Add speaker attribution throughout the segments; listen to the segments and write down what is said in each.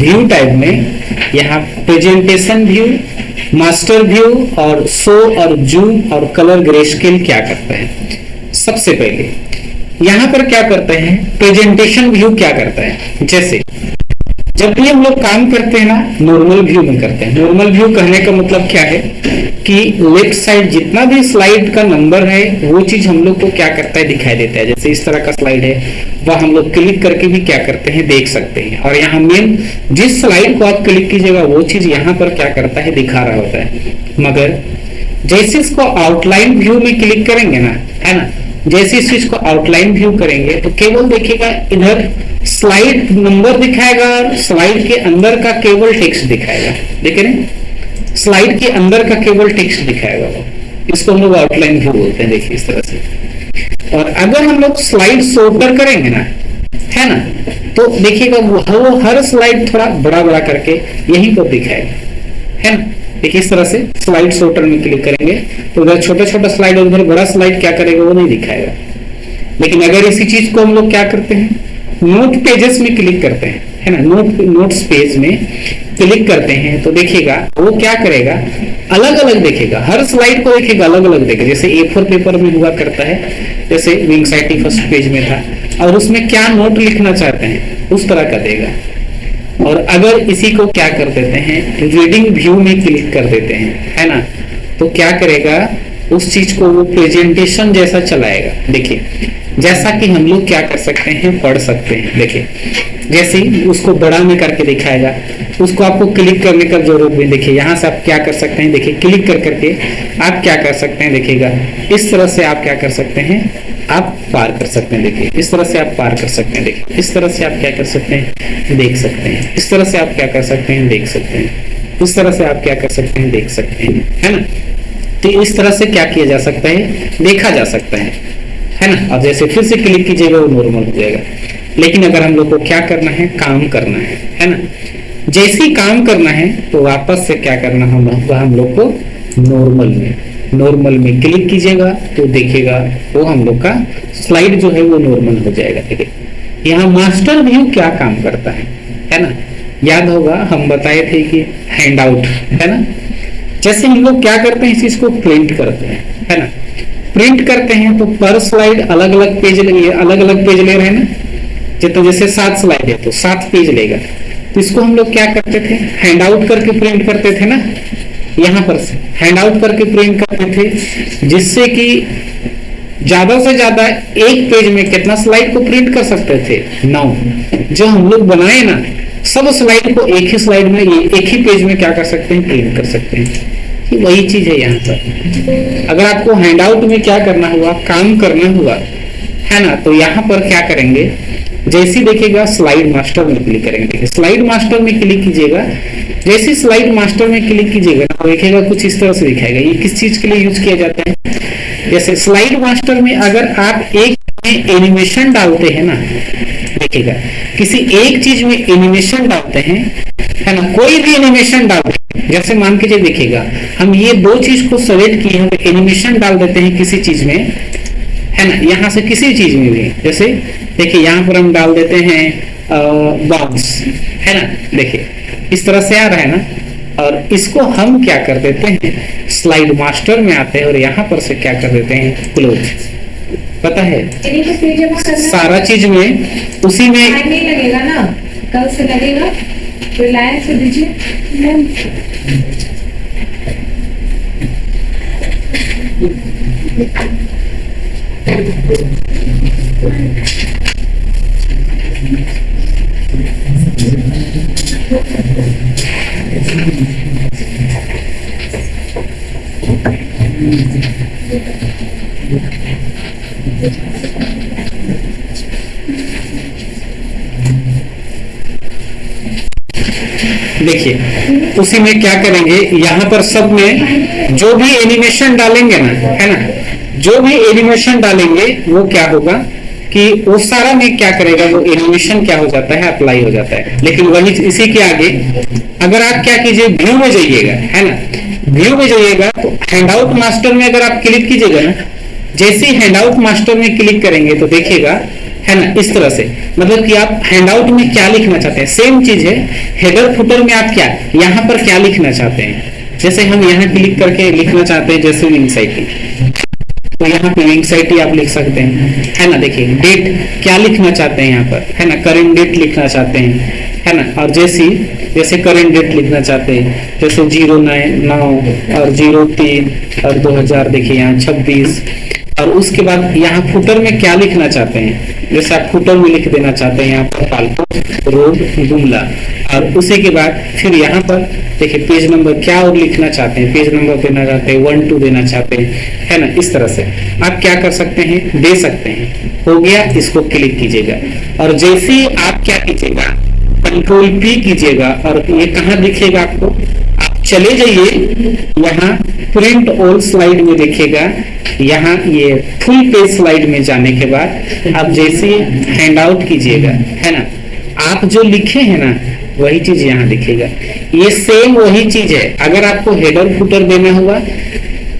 Speaker 1: View type में यहाँ presentation view, master view और शो और जूम और कलर ग्रेस्केल क्या करता है। सबसे पहले यहाँ पर क्या करते हैं, प्रेजेंटेशन व्यू क्या करता है। जैसे जब भी हम लोग काम करते हैं ना, नॉर्मल व्यू में करते हैं। नॉर्मल व्यू कहने का मतलब क्या है कि लेफ्ट साइड जितना भी स्लाइड का नंबर है वो चीज हम लोग को क्या करता है, दिखाई देता है। जैसे इस तरह का स्लाइड है वह हम लोग क्लिक करके भी क्या करते हैं, देख सकते हैं। और यहाँ मेन जिस स्लाइड को आप क्लिक कीजिएगा वो चीज यहाँ पर क्या करता है, दिखा रहा होता है। मगर जैसे इसको आउटलाइन व्यू में क्लिक करेंगे ना, है ना, जैसे इस चीज को आउटलाइन व्यू करेंगे तो केवल देखिएगा इधर स्लाइड नंबर दिखाएगा और स्लाइड के अंदर का केवल टेक्स्ट दिखाएगा। देख रहे हैं, स्लाइड के अंदर का केवल टेक्स्ट दिखाएगा वो। इसको हम लोग आउटलाइन व्यू बोलते हैं। देखिए इस तरह से। और अगर हम लोग स्लाइड सॉर्टर करेंगे ना, है ना, तो देखिएगा वो हर स्लाइड थोड़ा बड़ा बड़ा करके यहीं पर दिखाएगा, है ना। देखिए इस तरह से स्लाइड सॉर्टर में क्लिक करेंगे तो उधर छोटा छोटा स्लाइड और उधर बड़ा स्लाइड क्या करेगा, वो नहीं दिखाएगा। लेकिन अगर इसी चीज को हम लोग क्या करते हैं, नोट पेजेस में क्लिक करते हैं, है ना, नोट्स पेज में क्लिक करते हैं तो देखिएगा वो क्या करेगा, अलग अलग देखेगा। हर स्लाइड को देखेगा अलग अलग देखेगा। जैसे A4 पेपर में हुआ करता है, जैसे विंग्स IT फर्स्ट पेज में था, और उसमें क्या नोट लिखना चाहते हैं उस तरह का देगा। और अगर इसी को क्या कर देते हैं, रीडिंग व्यू में क्लिक कर देते हैं, है ना, तो क्या करेगा, उस चीज को वो प्रेजेंटेशन जैसा चलाएगा। देखिए जैसा कि हम लोग क्या कर सकते हैं, पढ़ सकते हैं। देखिए जैसे ही उसको बड़ा में करके दिखाएगा, उसको आपको क्लिक करने का जरूरत नहीं। देखिए यहाँ से आप क्या कर सकते हैं, देखिए क्लिक कर करके आप क्या कर सकते हैं, देखिएगा इस तरह से आप क्या कर सकते हैं, आप पार कर सकते हैं। देखिए इस तरह से आप पार कर सकते हैं। देखिए इस तरह से आप क्या कर सकते हैं, देख सकते हैं। इस तरह से आप क्या कर सकते हैं, देख सकते हैं। इस तरह से आप क्या कर सकते हैं, देख सकते हैं, है ना। तो इस तरह से क्या किया जा सकता है, देखा जा सकता है ना। और जैसे फिर से क्लिक कीजिएगा वो नॉर्मल हो जाएगा। लेकिन अगर हम लोग को क्या करना है, काम करना है ना, जैसे ही काम करना है तो वापस से क्या करना होगा, हम लोग को नॉर्मल में क्लिक कीजिएगा तो देखिएगा वो हम लोग का स्लाइड जो है वो नॉर्मल हो जाएगा। ठीक है, यहाँ मास्टर व्यू क्या काम करता है ना। याद होगा हम बताए थे कि हैंड आउट, है ना। जैसे हम लोग क्या करते हैं, इस चीज को प्रिंट करते हैं, है ना। प्रिंट करते हैं तो पर स्लाइड अलग अलग पेज ले रहे हैं ना। जितना जैसे 7 स्लाइड है तो 7 पेज लेगा। तो इसको हम लोग क्या करते थे, हैंड आउट करके प्रिंट करते थे ना। यहाँ पर से हैंड आउट करके प्रिंट करते थे, जिससे कि ज्यादा से ज्यादा एक पेज में कितना स्लाइड को प्रिंट कर सकते थे, 9। जो हम लोग बनाए ना, सब स्लाइड को एक ही स्लाइड में, एक ही पेज में क्या कर सकते हैं, प्रिंट कर सकते हैं। वही चीज है यहाँ पर। अगर आपको हैंड आउट में क्या करना हुआ, काम करना हुआ, है ना, तो यहाँ पर क्या करेंगे, जैसे देखिएगा स्लाइड मास्टर में क्लिक करेंगे। स्लाइड मास्टर में क्लिक कीजिएगा, जैसे स्लाइड मास्टर में क्लिक कीजिएगा तो देखिएगा कुछ इस तरह से दिखाएगा। ये किस चीज के लिए यूज किया जाता है, जैसे स्लाइड मास्टर में अगर आप एक एनिमेशन डालते हैं ना, देखिएगा किसी एक चीज में एनिमेशन डालते हैं, है ना, कोई भी एनिमेशन डालते हैं। जैसे मान के देखिएगा हम ये 2 चीज को सेलेक्ट किए हैं, एनिमेशन डाल देते हैं किसी चीज में, है ना, यहाँ से किसी चीज में भी। जैसे देखिए यहाँ पर हम डाल देते हैं बॉक्स, है ना, देखिए इस तरह से आ रहा है ना। और इसको हम क्या कर देते हैं, स्लाइड मास्टर में आते हैं और यहाँ पर से क्या कर देते हैं, क्लोज। पता है सारा चीज में उसी में
Speaker 2: नहीं लगेगा ना, कल से लगेगा, रिलायंस से दीजिए।
Speaker 1: देखिए उसी में क्या करेंगे, यहाँ पर सब में जो भी एनिमेशन डालेंगे ना, है ना, जो भी एनिमेशन डालेंगे वो क्या होगा कि वो सारा में क्या करेगा, वो एनिमेशन क्या हो जाता है, अप्लाई हो जाता है। लेकिन वही इसी के आगे अगर आप क्या कीजिए, व्यू में जाइएगा, है ना, व्यू में जाइएगा तो हैंडआउट मास्टर में अगर आप क्लिक कीजिएगा ना, जैसे ही हैंडआउट मास्टर में क्लिक करेंगे तो देखिएगा, है ना, इस तरह से मतलब कि आप हैंडआउट में क्या लिखना चाहते हैं, सेम चीज है। हेडर फुटर में आप क्या यहाँ पर क्या लिखना चाहते हैं, जैसे हम यहाँ क्लिक करके लिखना चाहते हैं जैसे विंगसाइटी, तो यहाँ पे विंगसाइटी आप लिख सकते हैं, है ना। देखिए डेट क्या लिखना चाहते हैं यहाँ पर, है ना, करेंट डेट लिखना चाहते हैं, है ना। और जैसे करेंट डेट लिखना चाहते हैं, जैसे 09 और 03 और 2000, देखिए यहाँ 26। और उसके बाद यहाँ फुटर में क्या लिखना चाहते हैं, जैसे आप फुटर में लिख देना चाहते हैं यहाँ पर पालकोट रोड गुमला। और उसी के बाद फिर यहाँ पर देखिए पेज नंबर क्या और लिखना चाहते हैं, पेज नंबर देना चाहते हैं, 1 2 देना चाहते हैं, है ना। इस तरह से आप क्या कर सकते हैं, दे सकते हैं। हो गया, इसको क्लिक कीजिएगा और जैसे ही आप क्या कीजिएगा, कंट्रोल P कीजिएगा और ये कहाँ दिखेगा आपको, आप चले जाइए यहाँ प्रिंट ऑल स्लाइड में देखिएगा, यहाँ ये फुल पेज स्लाइड में जाने के बाद आप जैसे हैंड आउट कीजिएगा, है ना, आप जो लिखे हैं ना वही चीज यहाँ दिखेगा। ये सेम वही चीज है। अगर आपको हेडर फुटर देना होगा,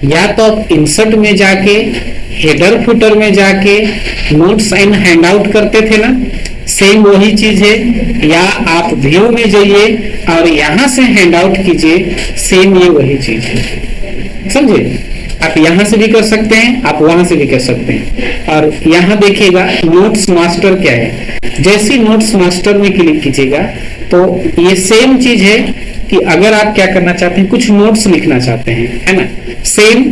Speaker 1: या तो आप इंसर्ट में जाके हेडर फुटर में जाके नोट्स एंड हैंड आउट करते थे ना, सेम वही चीज है। या आप व्यू में जाइए और यहां से हैंड आउट कीजिए, सेम ये वही चीज है, समझे। आप यहां से भी कर सकते हैं, आप वहां से भी कर सकते हैं। और यहां देखिएगा नोट्स मास्टर क्या है, जैसे नोट्स मास्टर में क्लिक कीजिएगा तो ये सेम चीज है कि अगर आप क्या करना चाहते हैं, कुछ नोट्स लिखना चाहते हैं, है ना, सेम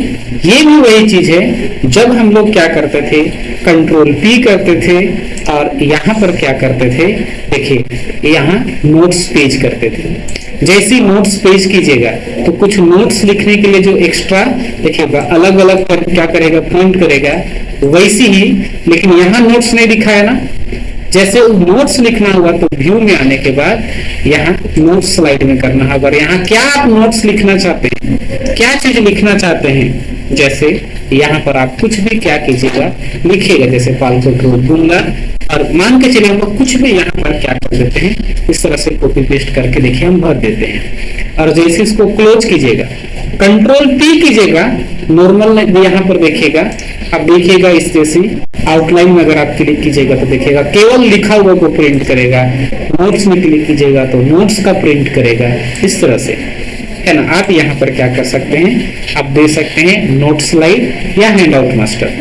Speaker 1: ये भी वही चीज है। जब हम लोग क्या करते थे, कंट्रोल P करते थे और यहाँ पर क्या करते थे, देखिए यहाँ नोट्स पेज करते थे। जैसे नोट्स पेज कीजिएगा तो कुछ नोट्स लिखने के लिए जो एक्स्ट्रा देखिएगा अलग अलग कर क्या करेगा, पॉइंट करेगा, वैसी ही। लेकिन यहाँ नोट्स नहीं दिखाया ना, जैसे नोट्स लिखना होगा तो व्यू में आने के बाद यहाँ नोट्स स्लाइड में करना होगा। यहाँ क्या आप नोट्स लिखना चाहते हैं, क्या चीज लिखना चाहते हैं, जैसे यहाँ पर आप कुछ भी क्या कीजिएगा, लिखिएगा, जैसे पालकोट रोड गुमला। और मान के चलिए हम लोग कुछ भी यहाँ पर क्या कर देते हैं, इस तरह से कॉपी पेस्ट करके देखिए हम भर देते हैं। और जैसे इसको क्लोज कीजिएगा, कंट्रोल P कीजिएगा, नॉर्मल यहाँ पर देखिएगा, आप देखिएगा इस जैसी आउटलाइन में अगर आप क्लिक कीजिएगा तो देखिएगा केवल लिखा हुआ को प्रिंट करेगा। नोट्स में क्लिक कीजिएगा तो नोट्स का प्रिंट करेगा, इस तरह से, है ना। आप यहाँ पर क्या कर सकते हैं, आप दे सकते हैं नोट स्लाइड या हैंड आउट मास्टर,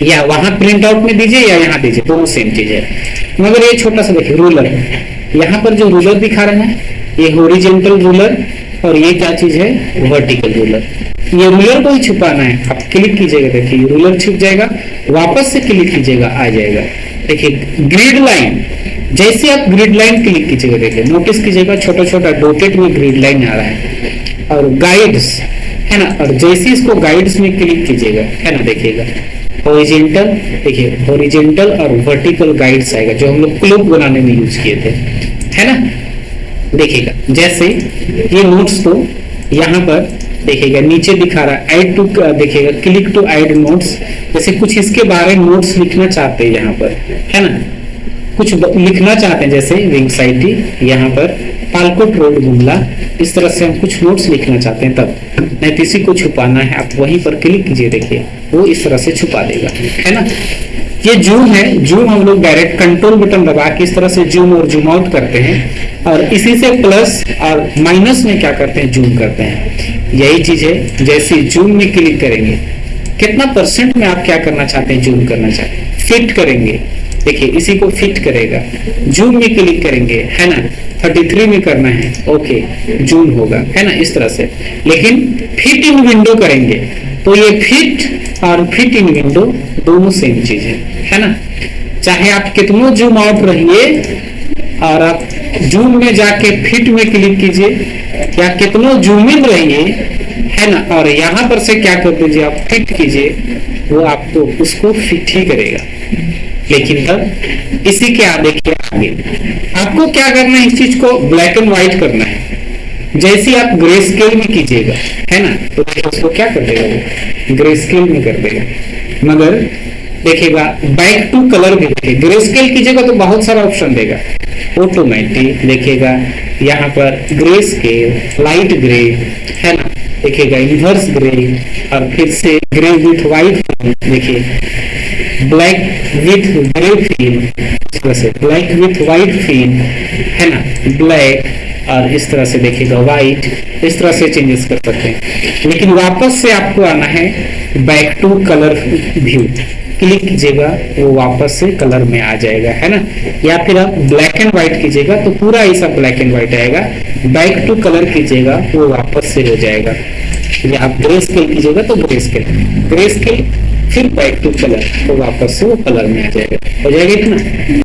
Speaker 1: या वहां प्रिंट आउट में दीजिए या यहाँ दीजिए, दोनों सेम चीज है। मगर ये छोटा सा देखिए रूलर, यहाँ पर जो रूलर दिखा रहे हैं ये हॉरिजॉन्टल रूलर और ये क्या चीज है, वर्टिकल रूलर। ये रूलर को ही छुपाना है, आप क्लिक कीजिएगा, देखिए रूलर छुप जाएगा, वापस से क्लिक कीजिएगा आ जाएगा। देखिए ग्रिड लाइन, जैसे आप ग्रिड लाइन क्लिक कीजिएगा, देखिए नोटिस कीजिएगा छोटा छोटा डॉटेड में ग्रिड लाइन आ रहा है। और गाइड्स, है ना, और जैसे इसको गाइड्स में क्लिक कीजिएगा, है ना, देखिएगा हॉरिजॉन्टल, देखिए हॉरिजॉन्टल और वर्टिकल गाइड्स आएगा जो हम लोग क्लॉक बनाने में यूज किए थे, है ना। देखिएगा जैसे ये नोट्स को यहाँ पर देखिएगा नीचे दिखा रहा है ऐड टू, देखिएगा क्लिक टू ऐड नोट्स। जैसे कुछ इसके बारे में नोट्स लिखना चाहते हैं यहाँ पर, है ना, कुछ लिखना चाहते हैं, जैसे विंगसाइटी, यहाँ पर पालकोट रोड गुमला, इस तरह से हम कुछ नोट्स लिखना चाहते हैं। तब नहीं किसी को छुपाना है, आप वहीं पर क्लिक कीजिए, देखिए वो इस तरह से छुपा देगा, है ना। ये जूम है, जूम हम लोग डायरेक्ट कंट्रोल बटन दबा के इस तरह से जूम और जूम आउट करते हैं, और इसी से प्लस और माइनस में क्या करते हैं, जूम करते हैं। यही चीज है, जैसे जूम में क्लिक करेंगे, कितना परसेंट में आप क्या करना चाहते हैं, जूम करना चाहते हैं, फिट करेंगे, देखिए इसी को फिट करेगा। जूम में क्लिक करेंगे, है ना, 33 में करना है, ओके जूम होगा, है ना, इस तरह से। लेकिन फिट इन विंडो करेंगे तो ये फिट और फिट इन विंडो दोनों सेम चीज है ना। चाहे आप कितनों जूम आउट रहिए और आप जूम में जाके फिट में क्लिक कीजिए, या कितनों जूम इन रहिए, है ना, और यहाँ पर से क्या कर दीजिए, आप फिट कीजिए, वो आपको उसको फिट ही करेगा। लेकिन तब इसी के देखिए आगे आपको क्या करना है, इस चीज को ब्लैक एंड व्हाइट करना है। जैसे आप ग्रे स्केल में कीजिएगा, है ना, तो उसको क्या कर देगा, ग्रे स्केल में कर देगा। मगर देखिएगा बैक टू कलर भी देखिए, ग्रे स्केल कीजिएगा तो बहुत सारा ऑप्शन देगा, ऑटोमेटिक देखिएगा, यहाँ पर ग्रे स्केल, लाइट ग्रे, है ना, देखिएगा इनवर्स ग्रे, और फिर से ग्रे विथ व्हाइट, देखिए ब्लैक विथ ग्रे फील, इस तरह से ब्लैक विथ वाइट फील है ना, ब्लैक और इस तरह से देखिएगा व्हाइट, इस तरह से चेंजेस कर सकते हैं। लेकिन वापस से आपको आना है back to colour view, click कीजिएगा वो वापस से कलर में आ जाएगा, है ना। या फिर आप ब्लैक एंड व्हाइट कीजिएगा तो पूरा ऐसा ब्लैक एंड व्हाइट आएगा, बैक टू कलर कीजिएगा वो वापस से हो जाएगा। या आप ग्रे स्केल कीजिएगा तो ग्रे स्केल फिर बैक टू कलर तो वापस से वो कलर में आ जाएगा, हो जाएगा इतना।